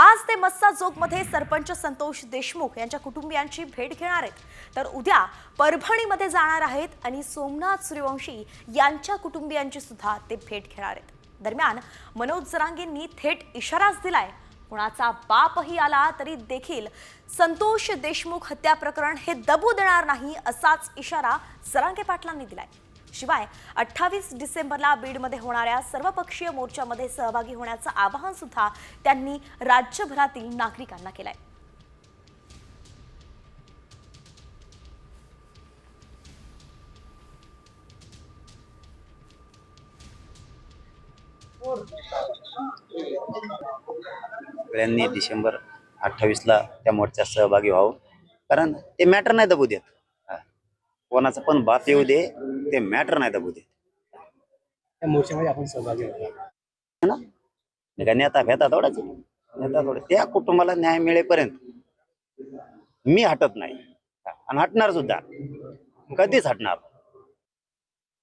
आज ते मस्साजोगमध्ये सरपंच संतोष देशमुख यांच्या कुटुंबियांची भेट घेणार आहेत, तर उद्या परभणीमध्ये जाणार आहेत आणि सोमनाथ सूर्यवंशी यांच्या कुटुंबियांची सुद्धा ते भेट घेणार आहेत। दरम्यान मनोज जरांगेंनी थेट इशाराच दिलाय, कुणाचा बापही आला तरी देखील संतोष देशमुख हत्या प्रकरण हे दबू देणार नाही, असाच इशारा जरांगे पाटलांनी दिलाय। शिवाय 28 डिसेंबरला बीडमध्ये होणाऱ्या सर्वपक्षीय मोर्चामध्ये सहभागी होण्याचं आवाहन सुद्धा त्यांनी राज्यभरातील नागरिकांना केलंय। सगळ्यांनी डिसेंबर 28ला त्या मोर्चात सहभागी व्हावं, कारण ते मॅटर नाही दबू देत। कोणाचा पण बाप येऊ दे, ते मॅटर नाही दबू देत। त्या मोर्चामध्ये आपण सहभागी होतो ना, नेता भेटा थोडाच नेता थोडं त्या कुटुंबाला न्याय मिळेपर्यंत मी हटत नाही आणि हटणार सुद्धा, कधीच हटणार।